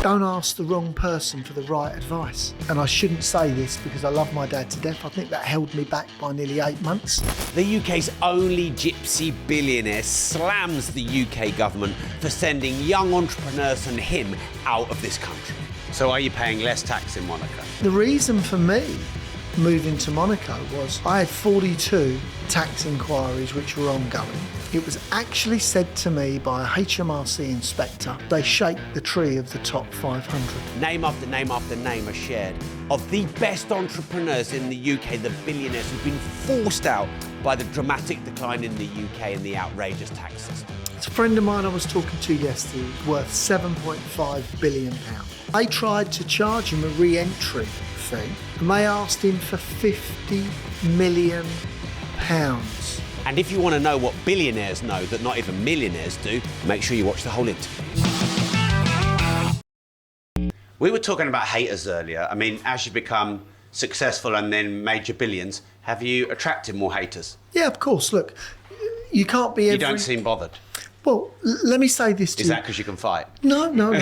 Don't ask the wrong person for the right advice. And I shouldn't say this because I love my dad to death. I think that held me back by nearly 8 months. The UK's only Gypsy Billionaire slams the UK government for sending young entrepreneurs and him out of this country. So are you paying less tax in Monaco? The reason for me moving to Monaco was I had 42 tax inquiries which were ongoing. It was actually said to me by a HMRC inspector, they shake the tree of the top 500. Name after name after name are shared of the best entrepreneurs in the UK, the billionaires who've been forced out by the dramatic decline in the UK and the outrageous tax system. It's a friend of mine I was talking to yesterday, worth £7.5 billion. They tried to charge him a re-entry fee and they asked him for £50 million. And if you want to know what billionaires know that not even millionaires do, make sure you watch the whole interview. We were talking about haters earlier. I mean, as you become successful and then made your billions, have you attracted more haters? Yeah, of course. Look, you can't be You don't seem bothered. Well, let me say this to you. Is that because you can fight? No.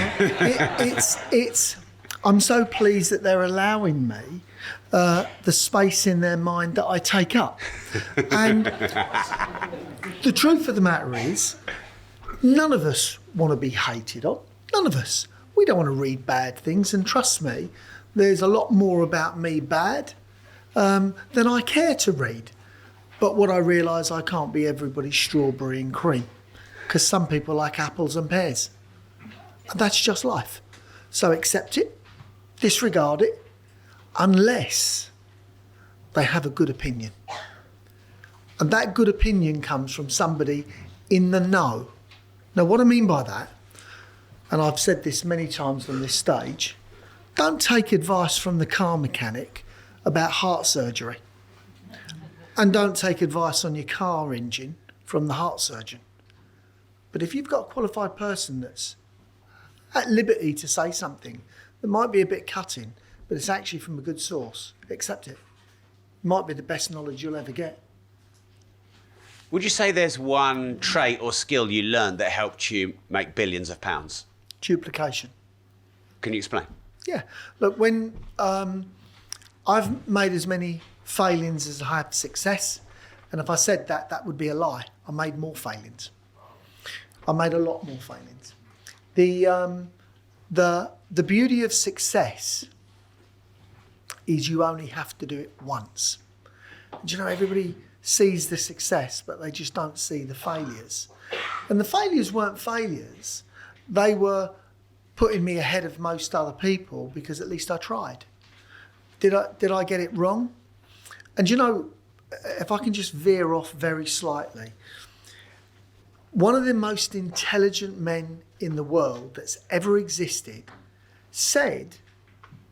I'm so pleased that they're allowing me the space in their mind that I take up. And the truth of the matter is, none of us want to be hated on. None of us. We don't want to read bad things. And trust me, there's a lot more about me bad than I care to read. But what I realise, I can't be everybody's strawberry and cream, because some people like apples and pears. And that's just life. So accept it, disregard it, unless they have a good opinion. And that good opinion comes from somebody in the know. Now, what I mean by that, and I've said this many times on this stage, don't take advice from the car mechanic about heart surgery. And don't take advice on your car engine from the heart surgeon. But if you've got a qualified person that's at liberty to say something that might be a bit cutting, but it's actually from a good source, accept it. It might be the best knowledge you'll ever get. Would you say there's one trait or skill you learned that helped you make billions of pounds? Duplication. Can you explain? Yeah. Look, when I've made as many failings as I have success, and if I said that, that would be a lie. I made more failings. I made a lot more failings. The beauty of success is you only have to do it once. And you know, everybody sees the success, but they just don't see the failures. And the failures weren't failures. They were putting me ahead of most other people because at least I tried. Did I get it wrong? And you know, if I can just veer off very slightly, one of the most intelligent men in the world that's ever existed said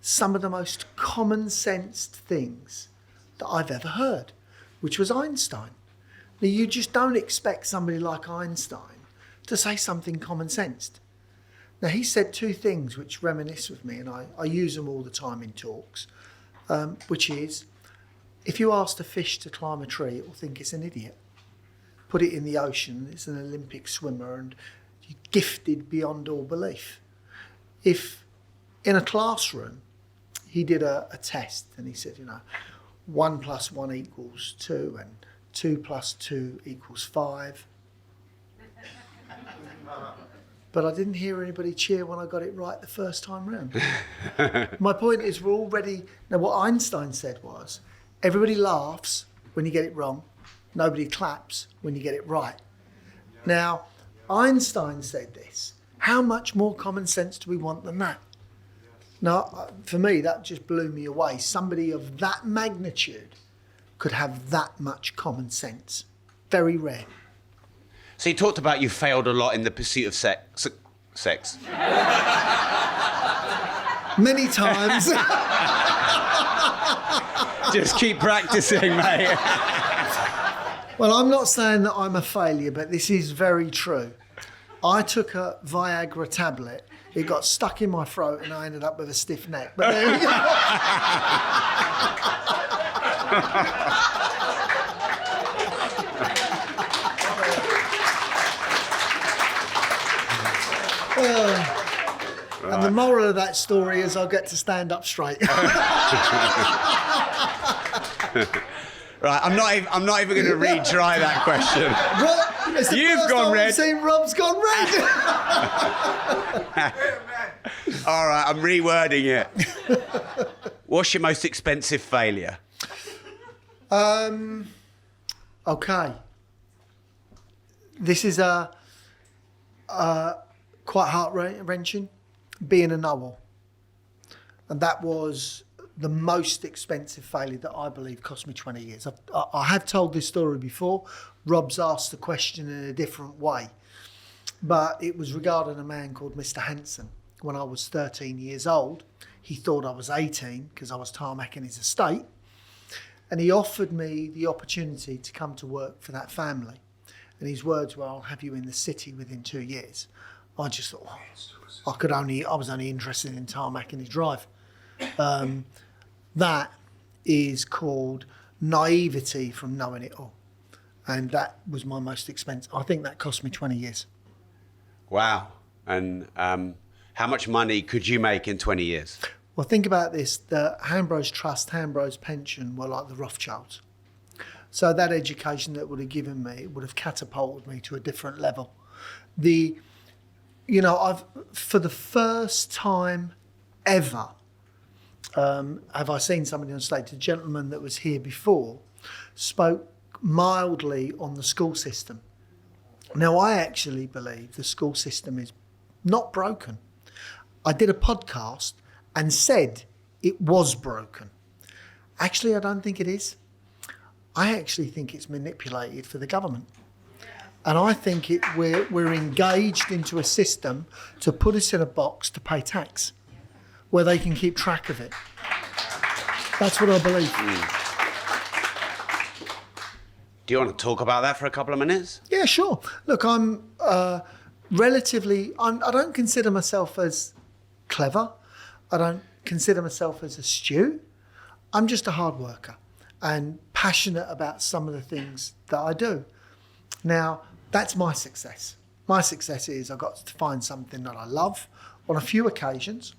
some of the most common-sensed things that I've ever heard, which was Einstein. Now, you just don't expect somebody like Einstein to say something common-sensed. Now, he said two things which reminisce with me, and I use them all the time in talks, which is, if you ask a fish to climb a tree, it will think it's an idiot. Put it in the ocean, it's an Olympic swimmer and you're gifted beyond all belief. If in a classroom, he did a test and he said, 1 + 1 = 2 and 2 + 2 = 5. But I didn't hear anybody cheer when I got it right the first time round. My point is now what Einstein said was, everybody laughs when you get it wrong. Nobody claps when you get it right. Now, Einstein said this. How much more common sense do we want than that? Now, for me, that just blew me away. Somebody of that magnitude could have that much common sense. Very rare. So you talked about you failed a lot in the pursuit of sex. Many times. Just keep practicing, mate. Well, I'm not saying that I'm a failure, but this is very true. I took a Viagra tablet, it got stuck in my throat and I ended up with a stiff neck. But there you go. And the moral of that story is I'll get to stand up straight. Right, I'm not even going to retry that question. What? It's the You've first gone time red. I've seen Rob's gone red. All right, I'm rewording it. What's your most expensive failure? Okay. This is quite heart-wrenching, being a know-all. And that was the most expensive failure that I believe cost me 20 years. I have told this story before. Rob's asked the question in a different way. But it was regarding a man called Mr. Hanson. When I was 13 years old, he thought I was 18 because I was tarmacking his estate. And he offered me the opportunity to come to work for that family. And his words were, I'll have you in the city within 2 years. I just thought, I was only interested in tarmacking his drive. That is called naivety from knowing it all. And that was my most expensive. I think that cost me 20 years. Wow. And how much money could you make in 20 years? Well, think about this. The Hambros Trust, Hambros Pension were like the Rothschilds. So that education that would have given me would have catapulted me to a different level. I've, for the first time ever, have I seen somebody on stage, the gentleman that was here before, spoke mildly on the school system. Now, I actually believe the school system is not broken. I did a podcast and said it was broken. Actually, I don't think it is. I actually think it's manipulated for the government. And I think we're engaged into a system to put us in a box to pay tax, where they can keep track of it. That's what I believe. Do you want to talk about that for a couple of minutes? Yeah, sure. Look, I'm I don't consider myself as clever. I don't consider myself as astute. I'm just a hard worker and passionate about some of the things that I do. Now, that's my success. My success is I got to find something that I love on a few occasions.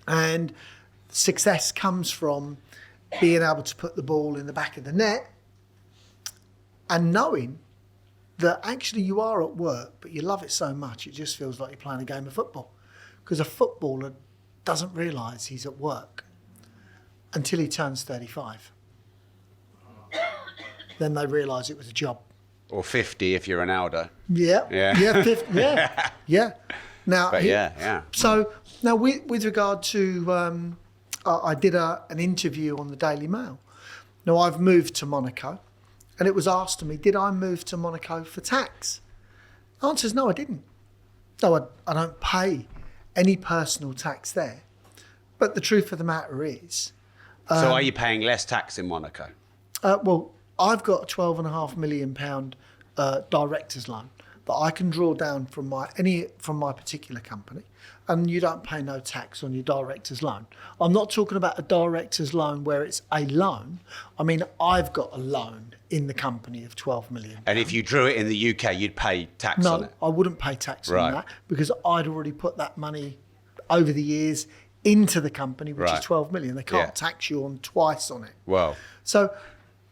And success comes from being able to put the ball in the back of the net and knowing that actually you are at work, but you love it so much, it just feels like you're playing a game of football. Because a footballer doesn't realise he's at work until he turns 35. Then they realise it was a job. Or 50 if you're an elder. Yeah. 50, yeah. Now, So now with regard to, I did an interview on the Daily Mail. Now I've moved to Monaco, and it was asked to me, did I move to Monaco for tax? The answer is no, I didn't. No, I don't pay any personal tax there. But the truth of the matter is... so are you paying less tax in Monaco? Well, I've got a £12.5 million director's loan that I can draw down from my particular company, and you don't pay no tax on your director's loan. I'm not talking about a director's loan where it's a loan. I mean, I've got a loan in the company of £12 million. And if you drew it in the UK, you'd pay tax on it? No, I wouldn't pay tax on that because I'd already put that money over the years into the company, which is 12 million. They can't tax you on twice on it. Wow. So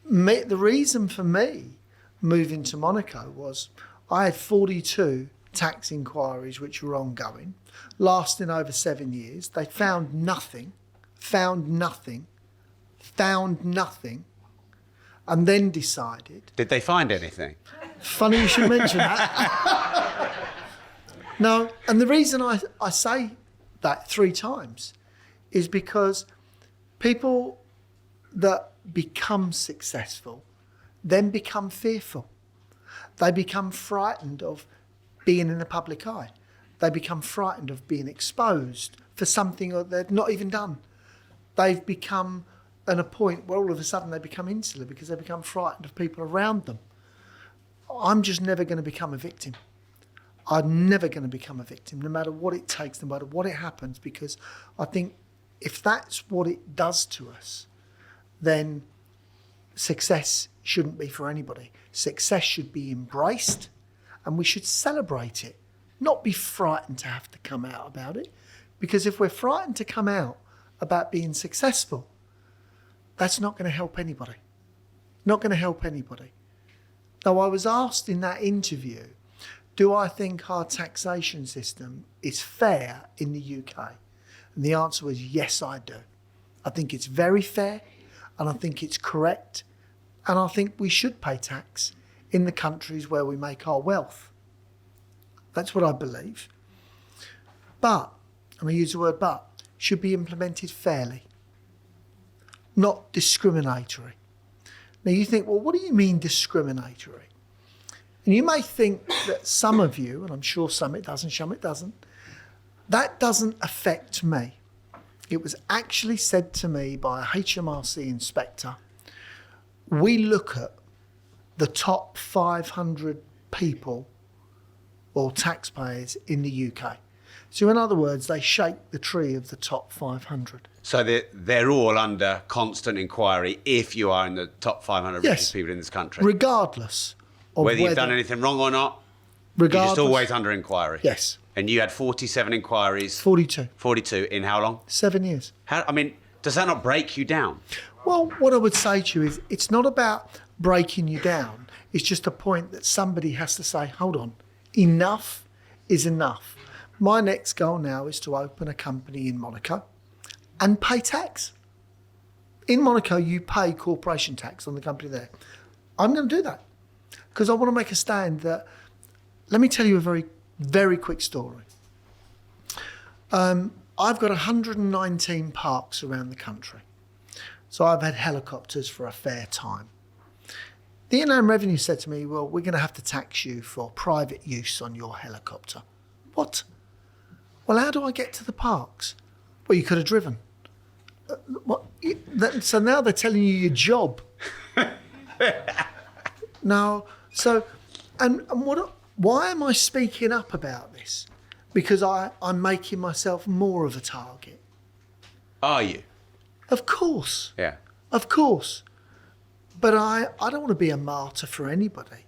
the reason for me moving to Monaco was I had 42 tax inquiries which were ongoing, lasting over 7 years. They found nothing, and then decided... Did they find anything? Funny you should mention that. No, and the reason I say that 3 times is because people that become successful then become fearful. They become frightened of being in the public eye. They become frightened of being exposed for something that they've not even done. They've become at a point where all of a sudden they become insular because they become frightened of people around them. I'm just never going to become a victim. I'm never going to become a victim, no matter what it takes, no matter what it happens, because I think if that's what it does to us, then success shouldn't be for anybody. Success should be embraced and we should celebrate it, not be frightened to have to come out about it. Because if we're frightened to come out about being successful, that's not going to help anybody. Not going to help anybody. Now, I was asked in that interview, do I think our taxation system is fair in the UK? And the answer was yes, I do. I think it's very fair, and I think it's correct, and I think we should pay tax in the countries where we make our wealth. That's what I believe. But, and I use the word but, should be implemented fairly, not discriminatory. Now you think, well, what do you mean discriminatory? And you may think that some of you, and I'm sure some it doesn't, some it doesn't, that doesn't affect me. It was actually said to me by a HMRC inspector. We look at the top 500 people or taxpayers in the UK. So in other words, they shake the tree of the top 500. So they're all under constant inquiry if you are in the top 500 richest people in this country. Regardless of whether you've done anything wrong or not, regardless, you're just always under inquiry. Yes. And you had 47 inquiries. 42. 42 in how long? 7 years. Does that not break you down? Well, what I would say to you is it's not about breaking you down. It's just a point that somebody has to say, hold on, enough is enough. My next goal now is to open a company in Monaco and pay tax. In Monaco, you pay corporation tax on the company there. I'm going to do that because I want to make a stand that, let me tell you a very, very quick story. I've got 119 parks around the country. So I've had helicopters for a fair time. The Inland Revenue said to me, well, we're going to have to tax you for private use on your helicopter. What? Well, how do I get to the parks? Well, you could have driven. So now they're telling you your job. No. So, why am I speaking up about this? Because I'm making myself more of a target. Are you? Of course. Yeah. Of course. But I don't want to be a martyr for anybody.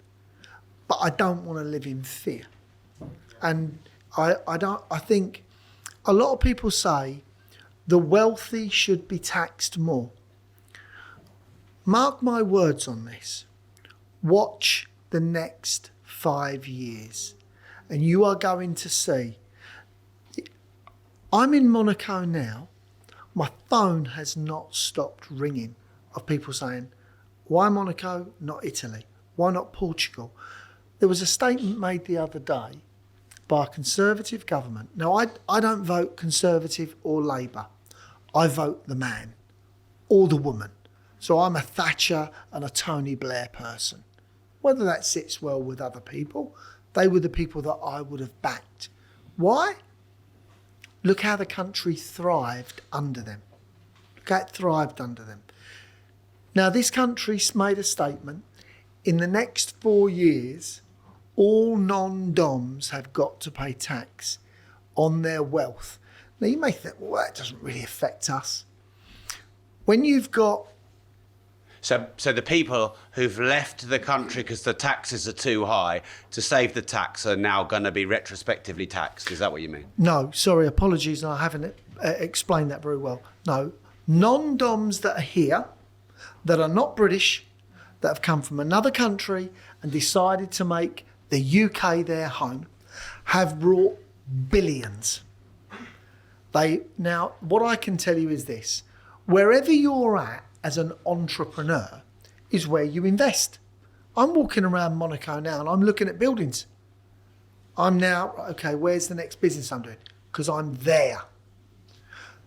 But I don't want to live in fear. And I think a lot of people say the wealthy should be taxed more. Mark my words on this. Watch the next 5 years and you are going to see. I'm in Monaco now. My phone has not stopped ringing of people saying, why Monaco, not Italy? Why not Portugal? There was a statement made the other day by a Conservative government. Now, I don't vote Conservative or Labour. I vote the man or the woman. So I'm a Thatcher and a Tony Blair person. Whether that sits well with other people, they were the people that I would have backed. Why? Look how the country thrived under them. Look how it thrived under them. Now, this country's made a statement. In the next 4 years, all non-DOMs have got to pay tax on their wealth. Now, you may think, well, that doesn't really affect us. When you've got... So the people who've left the country because the taxes are too high to save the tax are now going to be retrospectively taxed. Is that what you mean? No, sorry, apologies. I haven't explained that very well. No, non-DOMs that are here, that are not British, that have come from another country and decided to make the UK their home, have brought billions. Now, what I can tell you is this. Wherever you're at as an entrepreneur is where you invest. I'm walking around Monaco now and I'm looking at buildings. I'm now, okay, where's the next business I'm doing? Because I'm there.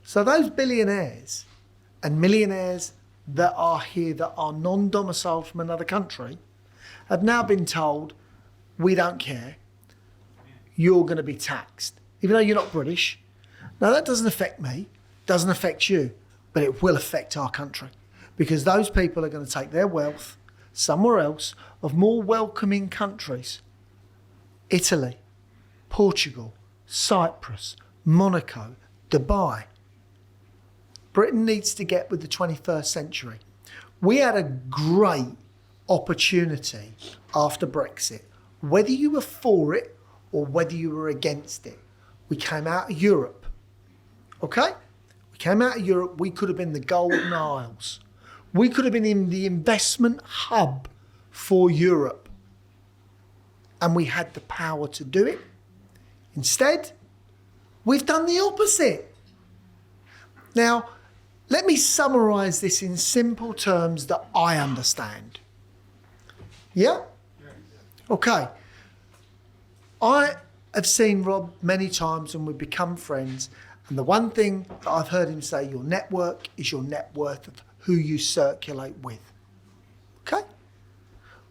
So those billionaires and millionaires that are here that are non-domiciled from another country have now been told, we don't care, you're going to be taxed, even though you're not British. Now that doesn't affect me, doesn't affect you, but it will affect our country because those people are going to take their wealth somewhere else of more welcoming countries. Italy, Portugal, Cyprus, Monaco, Dubai. Britain needs to get with the 21st century. We had a great opportunity after Brexit. Whether you were for it or whether you were against it. We came out of Europe, okay? We came out of Europe, we could have been the Golden Isles. We could have been in the investment hub for Europe. And we had the power to do it. Instead, we've done the opposite. Now, let me summarise this in simple terms that I understand. Yeah? Okay. I have seen Rob many times and we've become friends. And the one thing that I've heard him say, your network is your net worth of who you circulate with. Okay?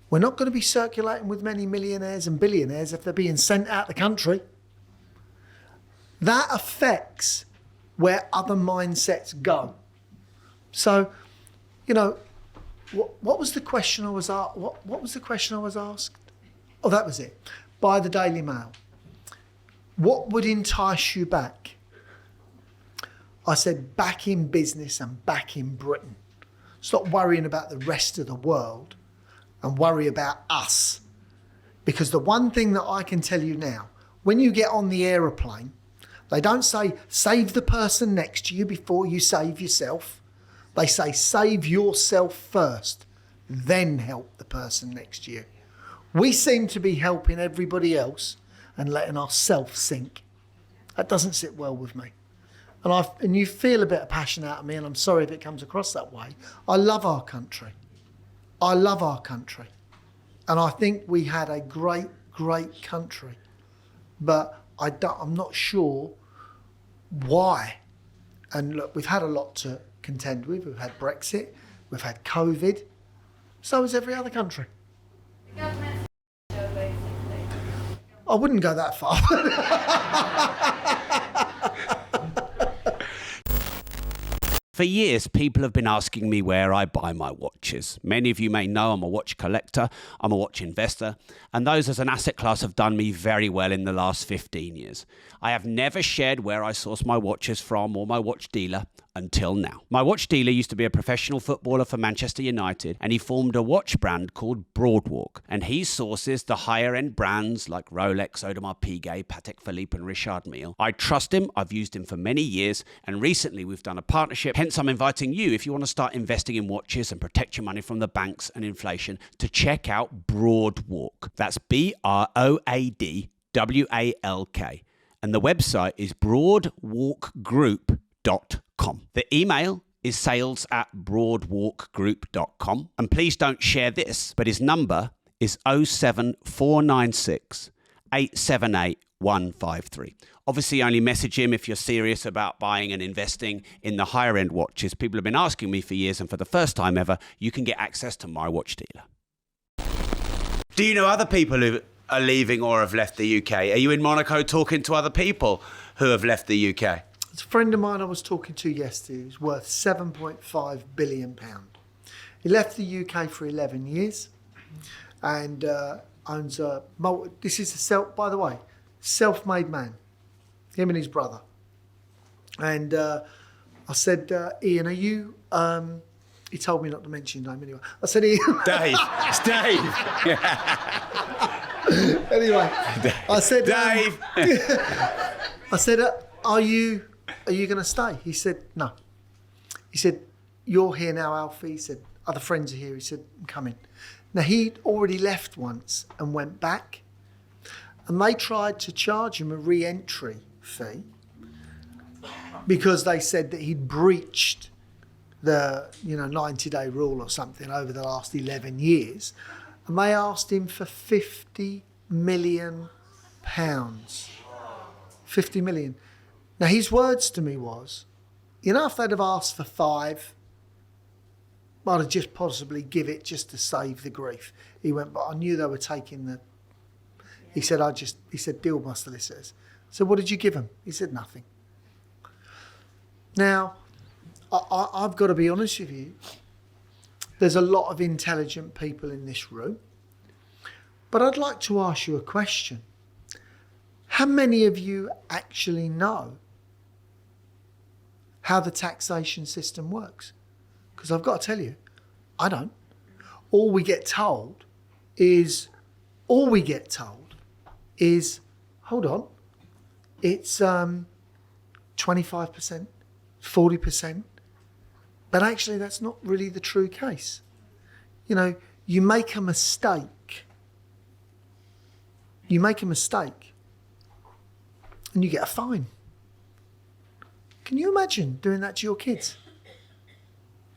We're not going to be circulating with many millionaires and billionaires if they're being sent out the country. That affects where other mindsets go. So, you know, what was the question I was asked? What was the question I was asked? Oh, that was it. By the Daily Mail. What would entice you back? I said, back in business and back in Britain. Stop worrying about the rest of the world and worry about us. Because the one thing that I can tell you now, when you get on the aeroplane, they don't say, save the person next to you before you save yourself. They say, save yourself first, then help the person next to you. We seem to be helping everybody else and letting ourselves sink. That doesn't sit well with me. And you feel a bit of passion out of me, and I'm sorry if it comes across that way. I love our country. I love our country. And I think we had a great, great country. But I'm not sure why. And look, we've had a lot to contend with. We've had Brexit. We've had COVID. So has every other country. I wouldn't go that far. For years, people have been asking me where I buy my watches. Many of you may know I'm a watch collector, I'm a watch investor, and those as an asset class have done me very well in the last 15 years. I have never shared where I source my watches from or my watch dealer until now. My watch dealer used to be a professional footballer for Manchester United, and he formed a watch brand called Broadwalk, and he sources the higher end brands like Rolex, Audemars Piguet, Patek Philippe and Richard Mille. I trust him, I've used him for many years, and recently we've done a partnership. Hence I'm inviting you, if you want to start investing in watches and protect your money from the banks and inflation, to check out Broadwalk. That's BROADWALK. And the website is broadwalkgroup.com. The email is sales@broadwalkgroup.com. And please don't share this, but his number is 07496 878 153. Obviously, only message him if you're serious about buying and investing in the higher end watches. People have been asking me for years, and for the first time ever, you can get access to my watch dealer. Do you know other people who are leaving or have left the UK? Are you in Monaco talking to other people who have left the UK? It's a friend of mine I was talking to yesterday who's worth £7.5 billion. He left the UK for 11 years and owns a by the way, self-made man, him and his brother. And I said, Ian, are you, he told me not to mention your name anyway. I said, Ian. Dave, it's Dave. Anyway, I said, Dave. I said, are you going to stay? He said, no. He said, you're here now, Alfie. He said, other friends are here. He said, I'm coming. Now, he'd already left once and went back. And they tried to charge him a re-entry fee because they said that he'd breached the 90-day rule or something over the last 11 years. And they asked him for £50 million. 50 million. Now, his words to me was, if they'd have asked for 5, I'd have just possibly give it just to save the grief. He went, but I knew they were taking the... He said, deal with my solicitors. So what did you give him? He said, nothing. Now, I've got to be honest with you. There's a lot of intelligent people in this room. But I'd like to ask you a question. How many of you actually know how the taxation system works? Because I've got to tell you, I don't. All we get told is hold on, it's 25%, 40%. But actually, that's not really the true case. You know, you make a mistake. You make a mistake and you get a fine. Can you imagine doing that to your kids?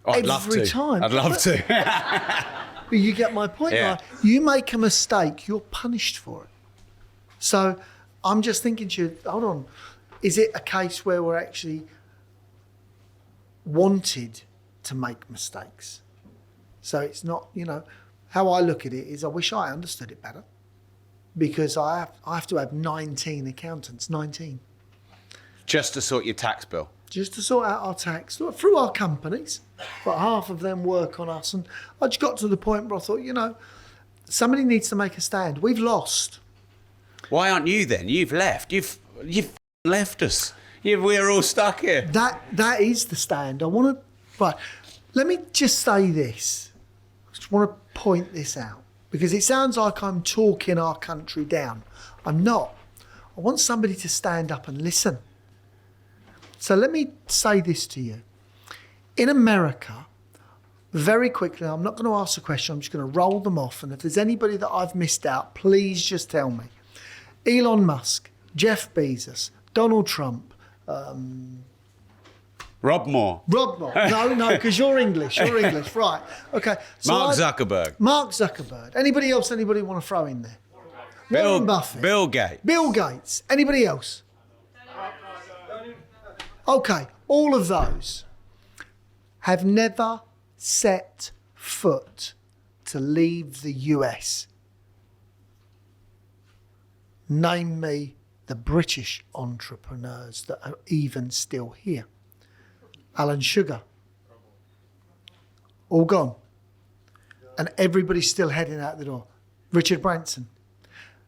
I'd love to. Every time. I'd love to. But you get my point, Yeah. right? You make a mistake, you're punished for it. So I'm just thinking to you, hold on, is it a case where we're actually wanted to make mistakes? So it's not, you know, how I look at it is I wish I understood it better, because I have to have 19 accountants, 19, Just to sort your tax bill. just to sort out our tax through our companies, but half of them work on us. And I just got to the point where I thought, you know, somebody needs to make a stand. We've lost. Why aren't you then? You've left. You've left us. We're all stuck here. That is the stand. I want to, right, let me just say this. I just want to point this out, because it sounds like I'm talking our country down. I'm not. I want somebody to stand up and listen. So let me say this to you. In America, very quickly, I'm not going to ask a question, I'm just going to roll them off. And if there's anybody that I've missed out, please just tell me. Elon Musk, Jeff Bezos, Donald Trump, Rob Moore. Rob Moore. No, because you're English. You're English, right? Okay. So Mark Zuckerberg. Mark Zuckerberg. Anybody else? Anybody want to throw in there? Warren Buffett. Bill Gates. Bill Gates. Anybody else? Okay. All of those have never set foot to leave the US. Name me the British entrepreneurs that are even still here. Alan Sugar, all gone. And everybody's still heading out the door. Richard Branson,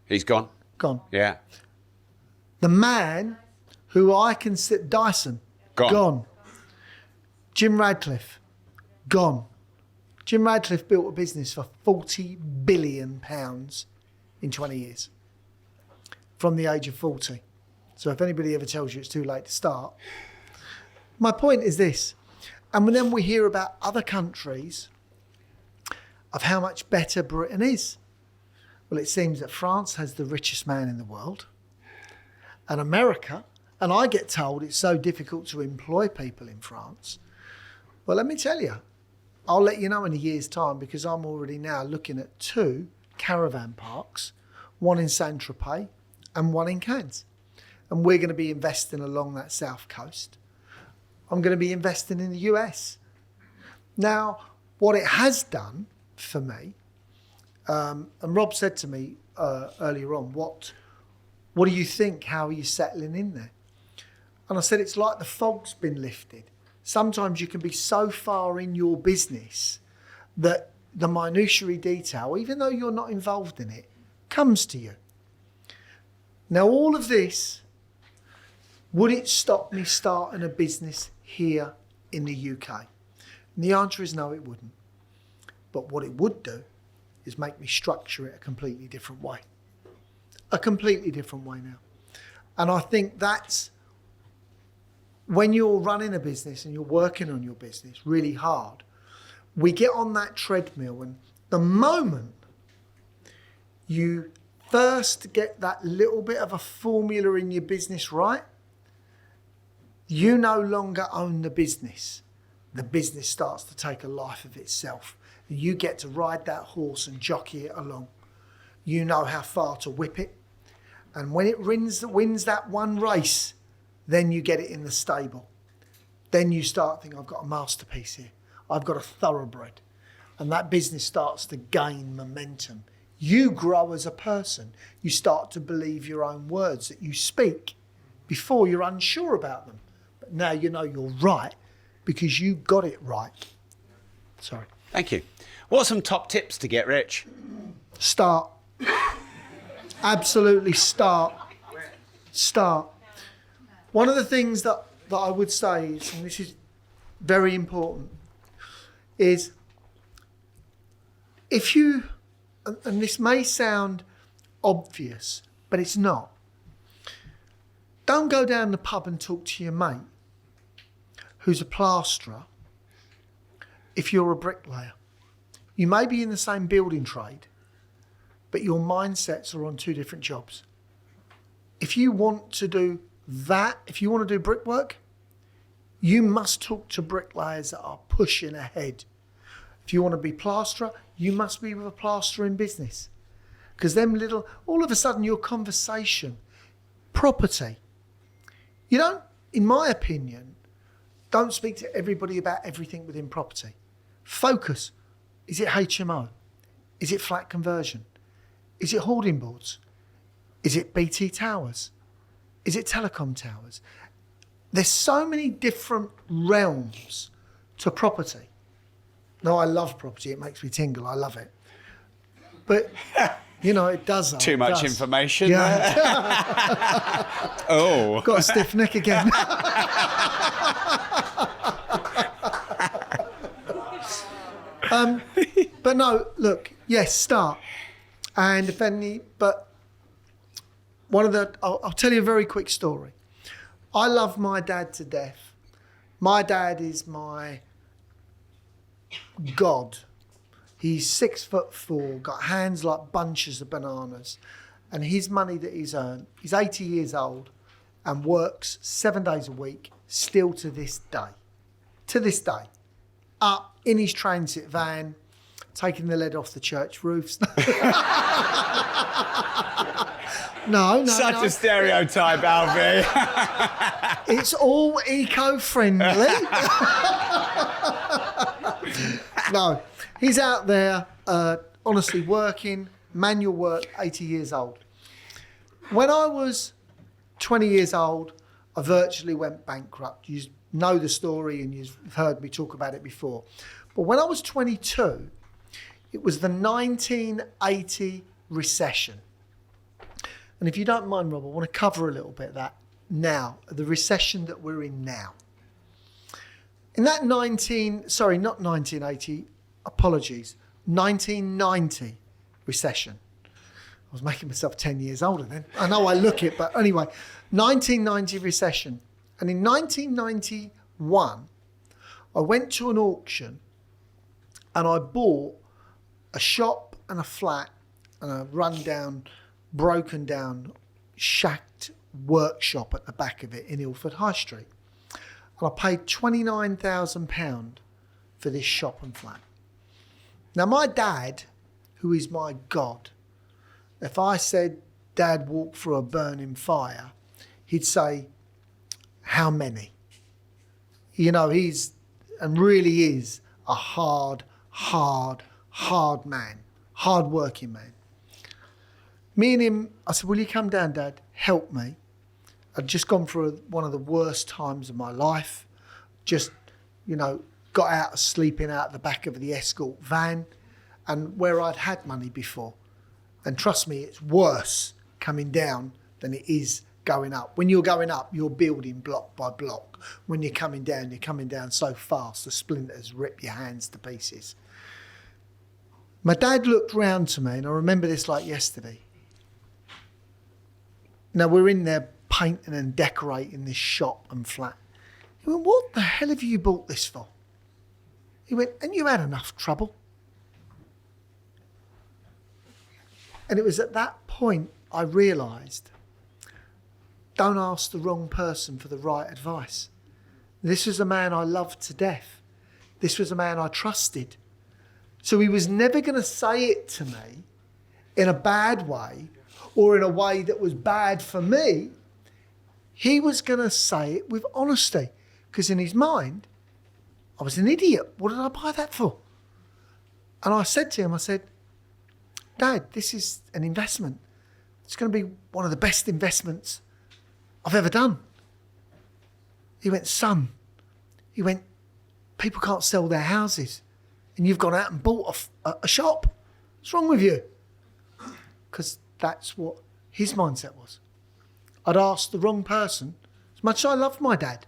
He's gone. gone. Yeah. The man who I consider, Dyson, Gone. Jim Radcliffe, gone. Jim Radcliffe built a business for £40 billion in 20 years from the age of 40. So if anybody ever tells you it's too late to start. My point is this, and then we hear about other countries of how much better Britain is. Well, it seems that France has the richest man in the world, and America, and I get told it's so difficult to employ people in France. Well, let me tell you, I'll let you know in a year's time, because I'm already now looking at 2 caravan parks, one in Saint-Tropez and one in Cannes. And we're going to be investing along that south coast. I'm going to be investing in the US. Now, what it has done for me, and Rob said to me earlier on, what do you think? How are you settling in there? And I said, it's like the fog's been lifted. Sometimes you can be so far in your business that the minutiae detail, even though you're not involved in it, comes to you. Now, all of this, would it stop me starting a business here in the UK? And the answer is no, it wouldn't. But what it would do is make me structure it a completely different way. A completely different way now. And I think that's when you're running a business and you're working on your business really hard, we get on that treadmill, and the moment you first get that little bit of a formula in your business right, you no longer own the business. The business starts to take a life of itself. And you get to ride that horse and jockey it along. You know how far to whip it. And when it wins that one race, then you get it in the stable. Then you start thinking, I've got a masterpiece here. I've got a thoroughbred. And that business starts to gain momentum. You grow as a person. You start to believe your own words that you speak. Before, you're unsure about them. But now you know you're right because you got it right. Sorry. Thank you. What are some top tips to get rich? Start. Absolutely start. Start. One of the things that I would say is, and this is very important, is if you, and this may sound obvious, but it's not. Don't go down the pub and talk to your mate who's a plasterer if you're a bricklayer. You may be in the same building trade, but your mindsets are on two different jobs. If you want to do that, if you want to do brickwork, you must talk to bricklayers that are pushing ahead. If you want to be plasterer, you must be with a plastering business. Because all of a sudden your conversation, property, you don't, in my opinion, don't speak to everybody about everything within property. Focus. Is it HMO? Is it flat conversion? Is it hoarding boards? Is it BT towers? Is it telecom towers? There's so many different realms to property. No, I love property. It makes me tingle. I love it. But, it does. Too much information. Yeah. Oh. Got a stiff neck again. But no, look, yes, start. And if any, but I'll tell you a very quick story. I love my dad to death. My dad is my God. He's 6'4", got hands like bunches of bananas. And his money that he's earned, he's 80 years old and works 7 days a week, still to this day. To this day. Up in his transit van, taking the lead off the church roofs. No. Such a stereotype, Alfie. It's all eco-friendly. No, he's out there, honestly working, manual work, 80 years old. When I was 20 years old, I virtually went bankrupt. You know the story and you've heard me talk about it before. But when I was 22, it was the 1980 recession. And if you don't mind, Rob, I want to cover a little bit of that now, the recession that we're in now. In that 1990 recession. I was making myself 10 years older then. I know I look it, but anyway, 1990 recession. And in 1991, I went to an auction and I bought a shop and a flat and a rundown, broken down, shacked workshop at the back of it in Ilford High Street. And I paid £29,000 for this shop and flat. Now my dad, who is my God, if I said, Dad, walk through a burning fire, he'd say, how many? He's, and really is, a hard man, hard-working man. Me and him, I said, will you come down, Dad? Help me. I'd just gone through one of the worst times of my life. Just, got out of sleeping out the back of the escort van and where I'd had money before. And trust me, it's worse coming down than it is going up. When you're going up, you're building block by block. When you're coming down so fast, the splinters rip your hands to pieces. My dad looked round to me, and I remember this like yesterday. Now, we're in there painting and decorating this shop and flat. He went, what the hell have you bought this for? He went, and you had enough trouble. And it was at that point I realised, don't ask the wrong person for the right advice. This was a man I loved to death. This was a man I trusted. So he was never going to say it to me in a bad way or in a way that was bad for me. He was going to say it with honesty, because in his mind, I was an idiot. What did I buy that for? And I said to him, Dad, this is an investment. It's going to be one of the best investments I've ever done. He went, son, people can't sell their houses and you've gone out and bought a shop. What's wrong with you? Because that's what his mindset was. I'd asked the wrong person, as much as I loved my dad.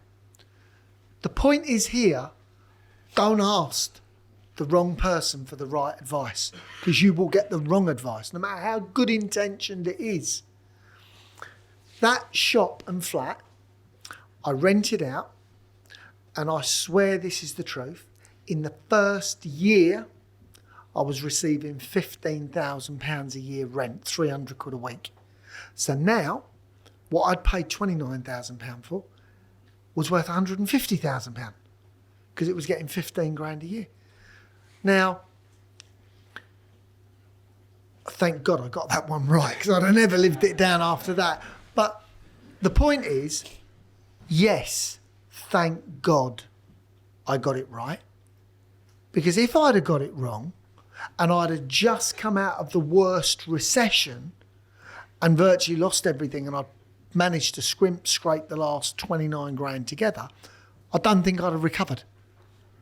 The point is here, don't ask the wrong person for the right advice, because you will get the wrong advice, no matter how good intentioned it is. That shop and flat, I rented out, and I swear this is the truth. In the first year, I was receiving £15,000 a year rent, 300 quid a week. So now, what I'd paid £29,000 for was worth £150,000 because it was getting 15 grand a year. Now, thank God I got that one right, because I'd have never lived it down after that. But the point is, yes, thank God I got it right. Because if I'd have got it wrong, and I'd have just come out of the worst recession and virtually lost everything, and I'd managed to scrape the last 29 grand together, I don't think I'd have recovered.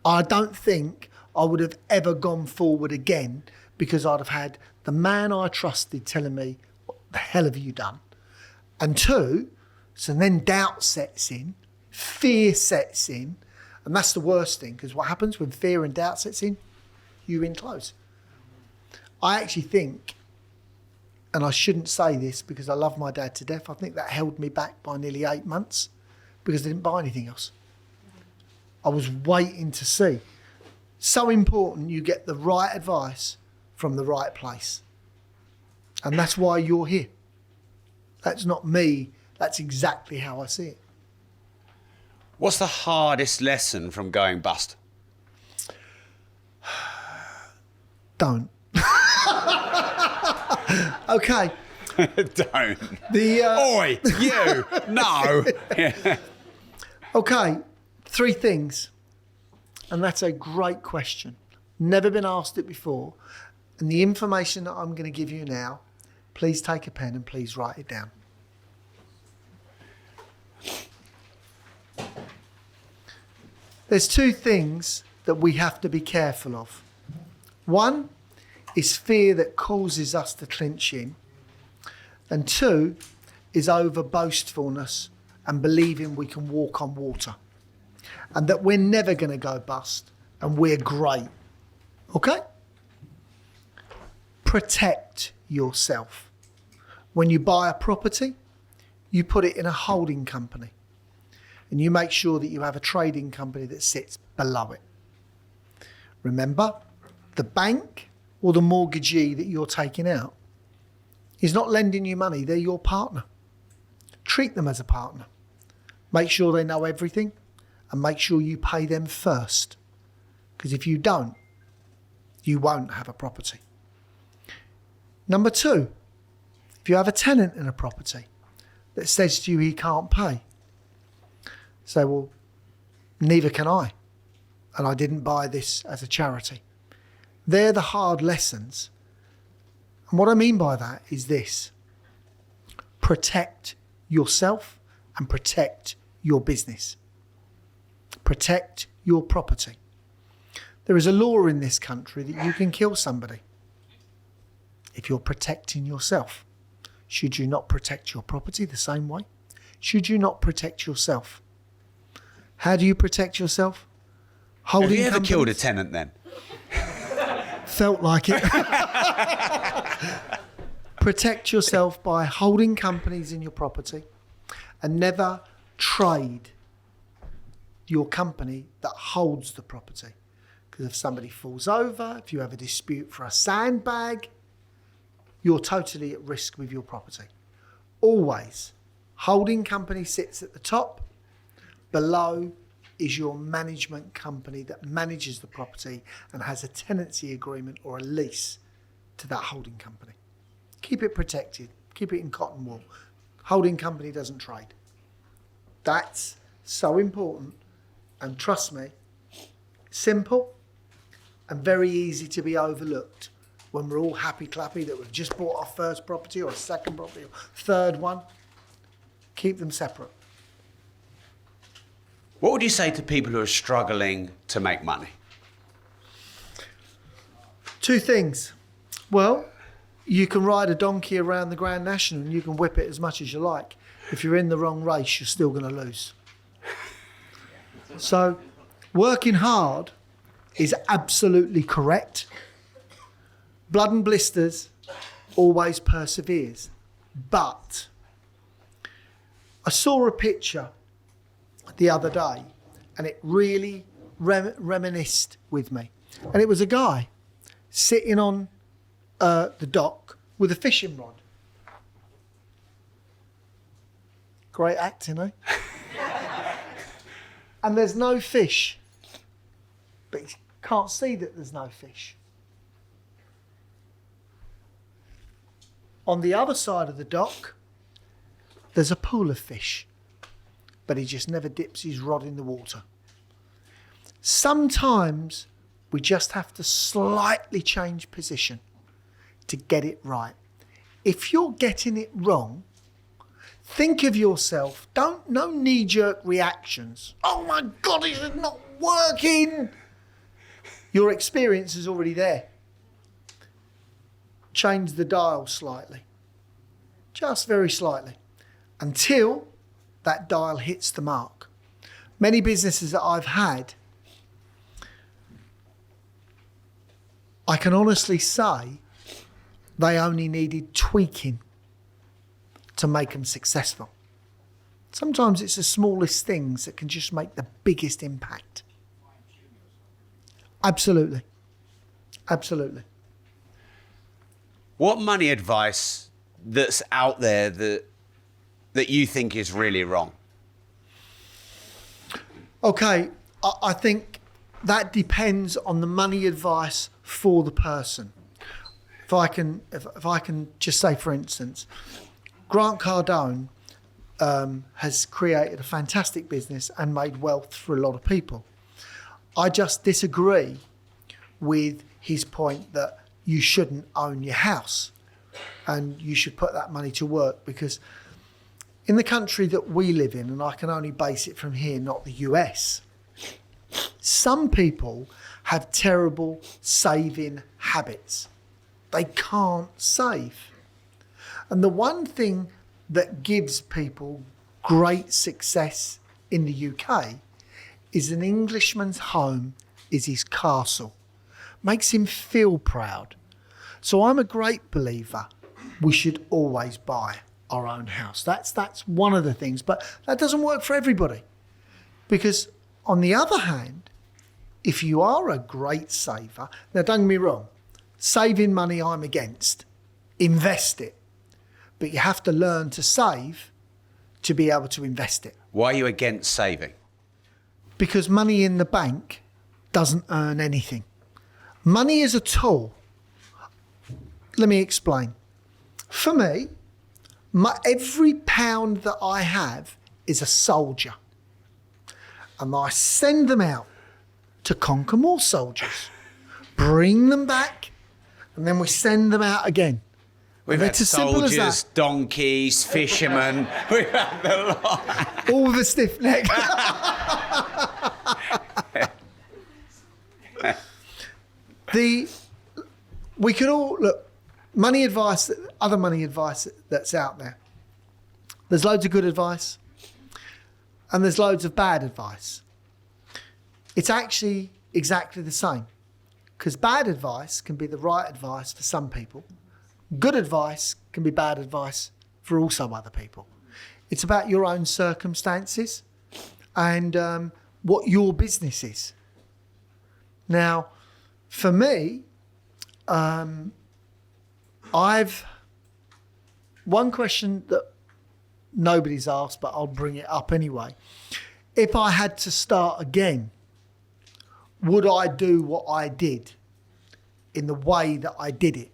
I don't think I would have ever gone forward again, because I'd have had the man I trusted telling me, what the hell have you done? And two, so then doubt sets in, fear sets in, and that's the worst thing, because what happens when fear and doubt sets in? You implode. I actually think, and I shouldn't say this because I love my dad to death, I think that held me back by nearly 8 months because I didn't buy anything else. I was waiting to see. So important you get the right advice from the right place. And that's why you're here. That's not me. That's exactly how I see it. What's the hardest lesson from going bust? Don't. Okay. Don't. Oi, you. No. Okay, 3 things. And that's a great question. Never been asked it before. And the information that I'm going to give you now, please take a pen and please write it down. There's 2 things that we have to be careful of. One is fear that causes us to clinch in. And 2 is over boastfulness and believing we can walk on water. And that we're never going to go bust and we're great. Okay? Protect yourself. When you buy a property, you put it in a holding company. And you make sure that you have a trading company that sits below it. Remember, the bank or the mortgagee that you're taking out is not lending you money, they're your partner. Treat them as a partner. Make sure they know everything and make sure you pay them first. Because if you don't, you won't have a property. Number 2, if you have a tenant in a property that says to you he can't pay, say, well, neither can I, and I didn't buy this as a charity. They're the hard lessons. And what I mean by that is this: protect yourself and protect your business. Protect your property. There is a law in this country that you can kill somebody if you're protecting yourself. Should you not protect your property the same way? Should you not protect yourself? How do you protect yourself? Holding Have you ever companies. killed a tenant then? Felt like it. Protect yourself by holding companies in your property and never trade your company that holds the property. Because if somebody falls over, if you have a dispute for a sandbag, you're totally at risk with your property. Always. Holding company sits at the top. Below is your management company that manages the property and has a tenancy agreement or a lease to that holding company. Keep it protected. Keep it in cotton wool. Holding company doesn't trade. That's so important. And trust me, simple and very easy to be overlooked when we're all happy clappy that we've just bought our first property or a second property or third one. Keep them separate. What would you say to people who are struggling to make money? 2 things. Well, you can ride a donkey around the Grand National and you can whip it as much as you like. If you're in the wrong race, you're still going to lose. So working hard is absolutely correct. Blood and blisters always perseveres. But I saw a picture the other day and it really reminisced with me. And it was a guy sitting on the dock with a fishing rod. Great acting, eh? And there's no fish. But you can't see that there's no fish. On the other side of the dock, there's a pool of fish. But he just never dips his rod in the water. Sometimes we just have to slightly change position to get it right. If you're getting it wrong, think of yourself. No knee-jerk reactions. Oh my God, it's not working. Your experience is already there. Change the dial slightly. Just very slightly. Until that dial hits the mark. Many businesses that I've had, I can honestly say they only needed tweaking to make them successful. Sometimes it's the smallest things that can just make the biggest impact. Absolutely. Absolutely. What money advice that's out there that you think is really wrong? Okay, I think that depends on the money advice for the person. If I can just say, for instance, Grant Cardone has created a fantastic business and made wealth for a lot of people. I just disagree with his point that you shouldn't own your house and you should put that money to work, because in the country that we live in, and I can only base it from here, not the US, some people have terrible saving habits. They can't save. And the one thing that gives people great success in the UK is an Englishman's home is his castle. Makes him feel proud. So I'm a great believer we should always buy our own house. That's one of the things, but that doesn't work for everybody. Because on the other hand, if you are a great saver, now don't get me wrong, saving money I'm against, invest it. But you have to learn to save to be able to invest it. Why are you against saving? Because money in the bank doesn't earn anything. Money is a tool. Let me explain. For me, every pound that I have is a soldier. And I send them out to conquer more soldiers, bring them back, and then we send them out again. We've had soldiers, donkeys, fishermen. We've had the lot. All with a stiff neck. We could all look. Money advice, other money advice that's out there. There's loads of good advice, and there's loads of bad advice. It's actually exactly the same, because bad advice can be the right advice for some people. Good advice can be bad advice for also other people. It's about your own circumstances and what your business is. Now, for me, one question that nobody's asked, but I'll bring it up anyway. If I had to start again, would I do what I did in the way that I did it?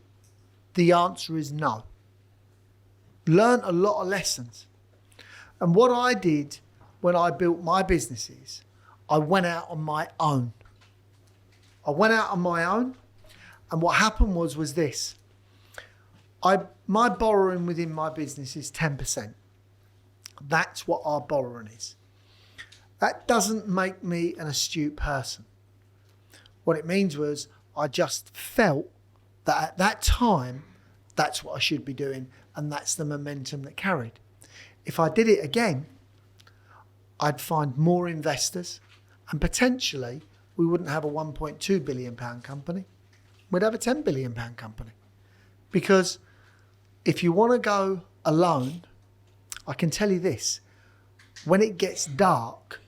The answer is no. Learned a lot of lessons. And what I did when I built my businesses, I went out on my own. And what happened was this. My borrowing within my business is 10%. That's what our borrowing is. That doesn't make me an astute person. What it means was I just felt that at that time, that's what I should be doing, and that's the momentum that carried. If I did it again, I'd find more investors, and potentially we wouldn't have a £1.2 billion company. We'd have a £10 billion company. Because if you want to go alone, I can tell you this, when it gets dark,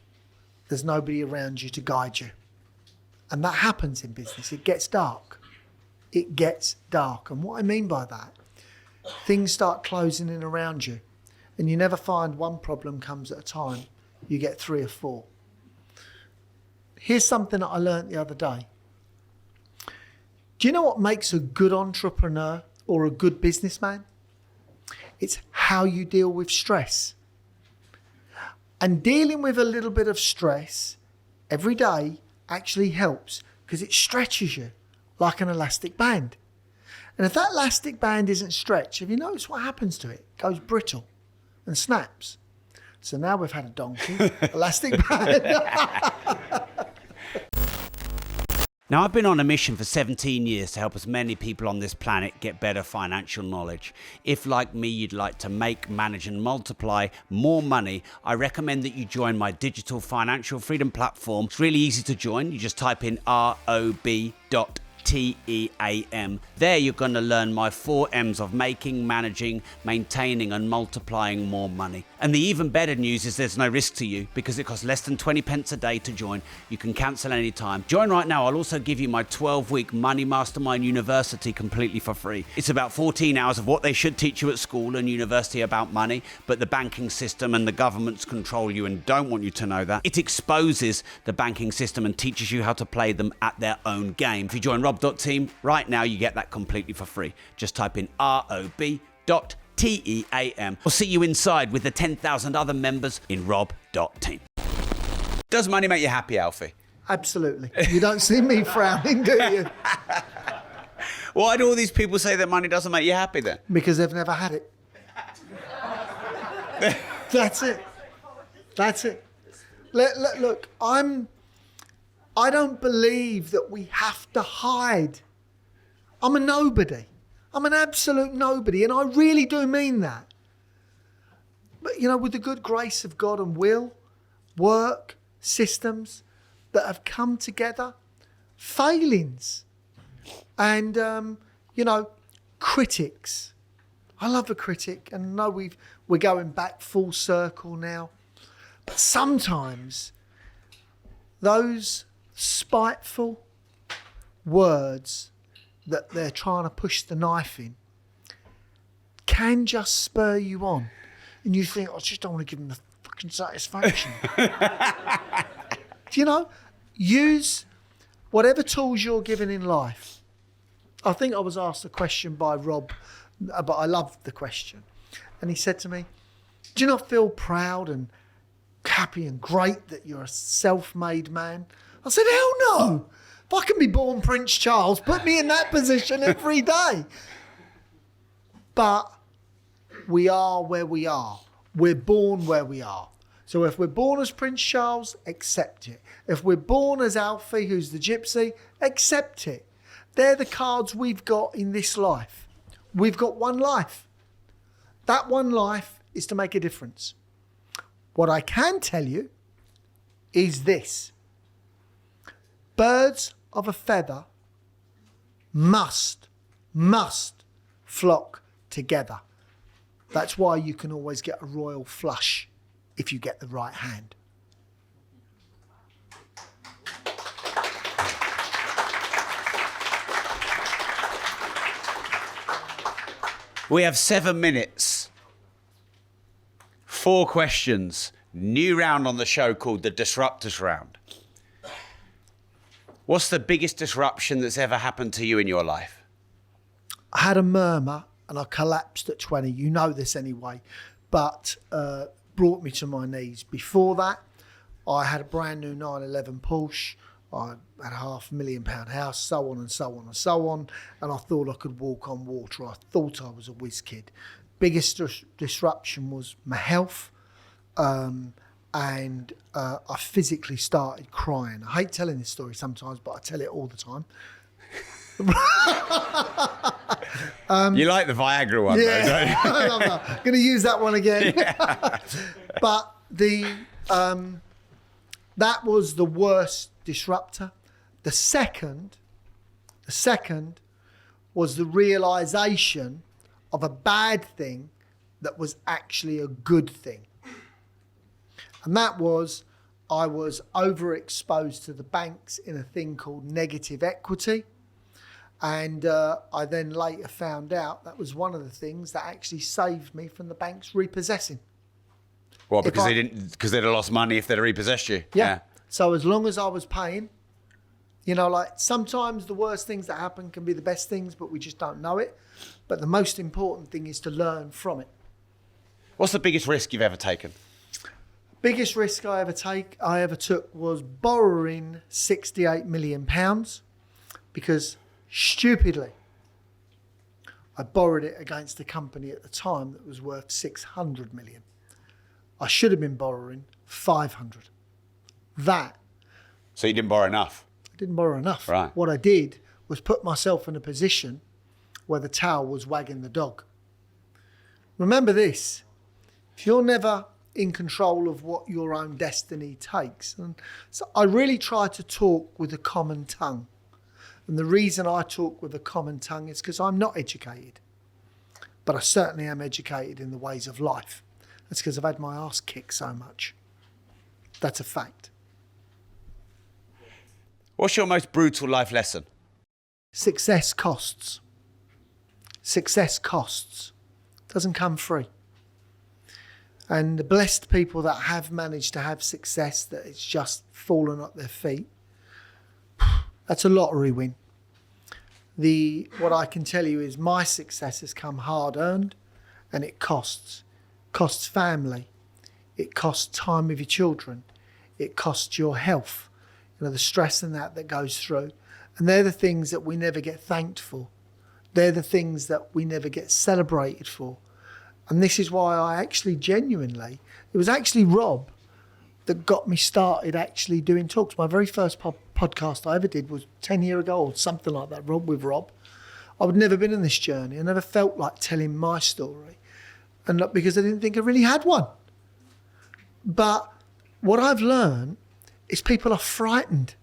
there's nobody around you to guide you. And that happens in business. It gets dark. It gets dark. And what I mean by that, things start closing in around you. And you never find one problem comes at a time. You get 3 or 4. Here's something that I learned the other day. Do you know what makes a good entrepreneur or a good businessman? It's how you deal with stress. And dealing with a little bit of stress every day actually helps because it stretches you like an elastic band. And if that elastic band isn't stretched, have you noticed what happens to it? It goes brittle and snaps. So now we've had a donkey, elastic band. Now, I've been on a mission for 17 years to help as many people on this planet get better financial knowledge. If, like me, you'd like to make, manage and multiply more money, I recommend that you join my digital financial freedom platform. It's really easy to join. You just type in rob.team. There you're going to learn my 4 M's of making, managing, maintaining and multiplying more money. And the even better news is there's no risk to you because it costs less than 20 pence a day to join. You can cancel anytime. Join right now. I'll also give you my 12-week Money Mastermind University completely for free. It's about 14 hours of what they should teach you at school and university about money, but the banking system and the governments control you and don't want you to know that. It exposes the banking system and teaches you how to play them at their own game. If you join rob.team right now, you get that completely for free. Just type in rob.team. I'll see you inside with the 10,000 other members in rob.team. Does money make you happy, Alfie? Absolutely. You don't see me frowning, do you? Why do all these people say that money doesn't make you happy then? Because they've never had it. That's it. That's it. Look, I don't believe that we have to hide. I'm a nobody. I'm an absolute nobody, and I really do mean that. But, you know, with the good grace of God and will, work, systems that have come together, failings, and, you know, critics. I love a critic, and I know we're going back full circle now. But sometimes those spiteful words that they're trying to push the knife in can just spur you on. And you think, I just don't want to give them the fucking satisfaction. Do you know? Use whatever tools you're given in life. I think I was asked a question by Rob, but I loved the question. And he said to me, do you not feel proud and happy and great that you're a self-made man? I said, hell no. If I can be born Prince Charles, put me in that position every day. But we are where we are. We're born where we are. So if we're born as Prince Charles, accept it. If we're born as Alfie, who's the gypsy, accept it. They're the cards we've got in this life. We've got one life. That one life is to make a difference. What I can tell you is this. Birds of a feather must flock together. That's why you can always get a royal flush if you get the right hand. We have 7 minutes. 4 questions. New round on the show called the Disruptors round. What's the biggest disruption that's ever happened to you in your life? I had a murmur and I collapsed at 20. You know this anyway, but brought me to my knees. Before that, I had a brand new 911 Porsche. I had a £500,000 house, so on and so on and so on. And I thought I could walk on water. I thought I was a whiz kid. Biggest disruption was my health. And I physically started crying. I hate telling this story sometimes, but I tell it all the time. You like the Viagra one, though, don't you? I love that. I'm going to use that one again. Yeah. But that was the worst disruptor. The second was the realization of a bad thing that was actually a good thing. And that was, I was overexposed to the banks in a thing called negative equity. And I then later found out that was one of the things that actually saved me from the banks repossessing. Well, because they'd have lost money if they'd have repossessed you. Yeah. So as long as I was paying, you know, like sometimes the worst things that happen can be the best things, but we just don't know it. But the most important thing is to learn from it. What's the biggest risk you've ever taken? Biggest risk I ever took was borrowing £68 million because stupidly I borrowed it against a company at the time that was worth 600 million. I should have been borrowing 500. That. So you didn't borrow enough? I didn't borrow enough. Right. What I did was put myself in a position where the tail was wagging the dog. Remember this, if you're never in control of what your own destiny takes. And so I really try to talk with a common tongue. And the reason I talk with a common tongue is because I'm not educated. But I certainly am educated in the ways of life. That's because I've had my ass kicked so much. That's a fact. What's your most brutal life lesson? Success costs. Success costs. Doesn't come free. And the blessed people that have managed to have success, that it's just fallen at their feet, that's a lottery win. What I can tell you is my success has come hard earned, and it costs. Costs family. It costs time with your children. It costs your health. You know, the stress and that goes through. And they're the things that we never get thanked for. They're the things that we never get celebrated for. And this is why I actually genuinely, it was actually Rob that got me started actually doing talks. My very first podcast I ever did was 10 years ago or something like that, with Rob. I would never been in this journey. I never felt like telling my story. And not because I didn't think I really had one. But what I've learned is people are frightened.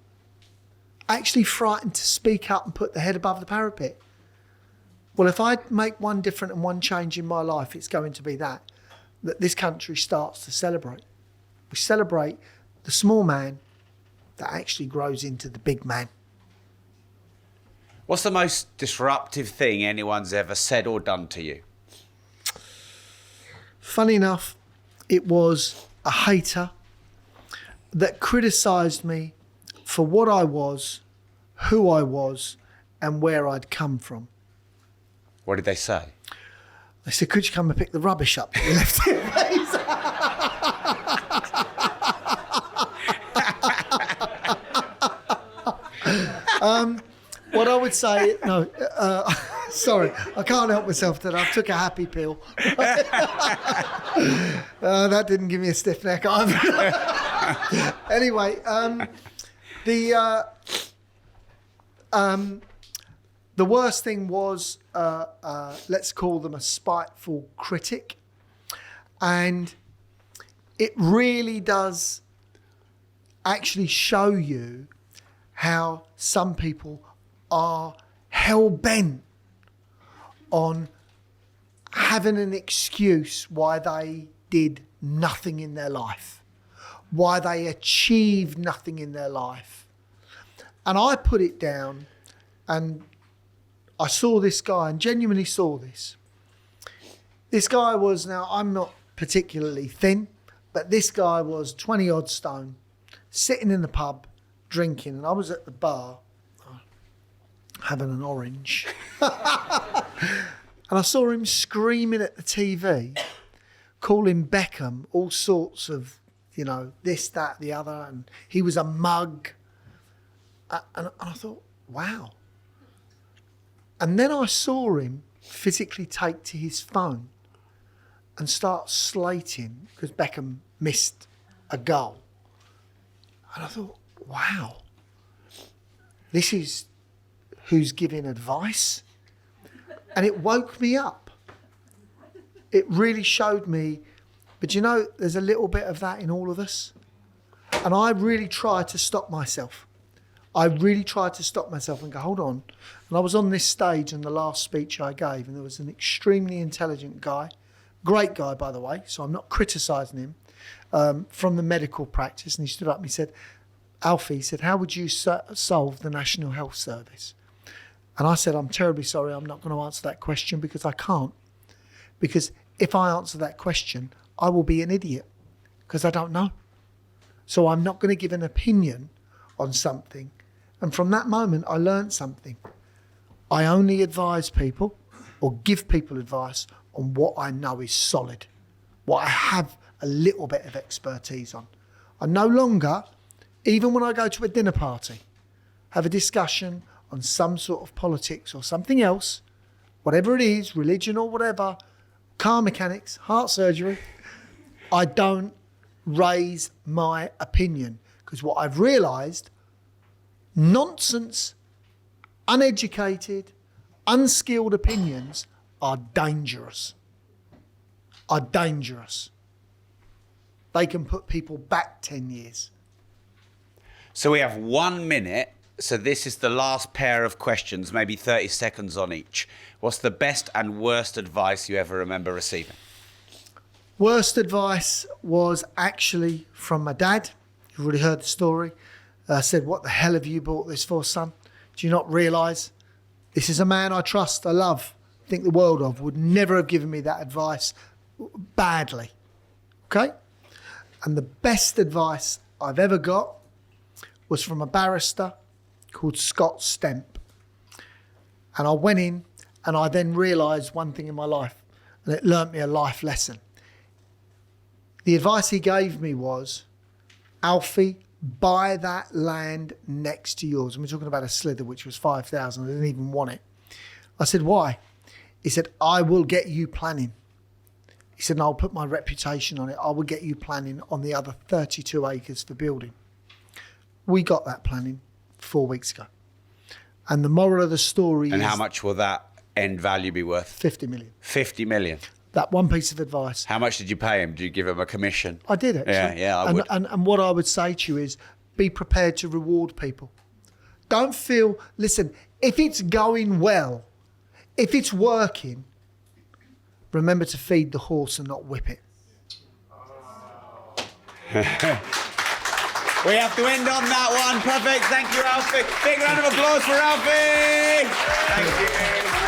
Actually frightened to speak up and put their head above the parapet. Well, if I make one different and one change in my life, it's going to be that this country starts to celebrate. We celebrate the small man that actually grows into the big man. What's the most disruptive thing anyone's ever said or done to you? Funny enough, it was a hater that criticised me for what I was, who I was, and where I'd come from. What did they say? They said, could you come and pick the rubbish up that you left here, please? What I would say, no, sorry, I can't help myself today. I took a happy pill. That didn't give me a stiff neck either. Anyway, the worst thing was, let's call them a spiteful critic. And it really does actually show you how some people are hell-bent on having an excuse why they did nothing in their life, why they achieved nothing in their life. And I put it down, and I saw this guy and genuinely saw this. This guy was, now I'm not particularly thin, but this guy was 20 odd stone, sitting in the pub, drinking, and I was at the bar having an orange. And I saw him screaming at the TV, calling Beckham all sorts of, you know, this, that, the other, and he was a mug. And I thought, wow. And then I saw him physically take to his phone and start slating because Beckham missed a goal. And I thought, wow, this is who's giving advice. And it woke me up. It really showed me, but you know, there's a little bit of that in all of us. And I really tried to stop myself. I really tried to stop myself and go, hold on. And I was on this stage in the last speech I gave, and there was an extremely intelligent guy, great guy, by the way, so I'm not criticising him. from the medical practice, and he stood up and he said, Alfie, he said, how would you solve the National Health Service? And I said, I'm terribly sorry, I'm not going to answer that question because I can't. Because if I answer that question, I will be an idiot because I don't know. So I'm not going to give an opinion on something. And from that moment, I learned something. I only advise people or give people advice on what I know is solid, what I have a little bit of expertise on. I no longer, even when I go to a dinner party, have a discussion on some sort of politics or something else, whatever it is, religion or whatever, car mechanics, heart surgery, I don't raise my opinion because what I've realised, nonsense, uneducated, unskilled opinions are dangerous. Are dangerous. They can put people back 10 years. So we have 1 minute. So this is the last pair of questions, maybe 30 seconds on each. What's the best and worst advice you ever remember receiving? Worst advice was actually from my dad. You've already heard the story. Said, what the hell have you bought this for, son? Do you not realise this is a man I trust, I love, think the world of, would never have given me that advice badly. Okay? And the best advice I've ever got was from a barrister called Scott Stemp. And I went in and I then realised one thing in my life, and it learnt me a life lesson. The advice he gave me was, Alfie, buy that land next to yours. And we're talking about a slither, which was 5,000. I didn't even want it. I said, why? He said, I will get you planning. He said, and I'll put my reputation on it. I will get you planning on the other 32 acres for building. We got that planning 4 weeks ago. And the moral of the story And is... how much will that end value be worth? 50 million. 50 million. That one piece of advice. How much did you pay him? Did you give him a commission? I did, actually. Yeah, I and, would. And what I would say to you is, be prepared to reward people. Don't feel... Listen, if it's going well, if it's working, remember to feed the horse and not whip it. We have to end on that one. Perfect. Thank you, Alfie. Big round of applause for Alfie. Thank you.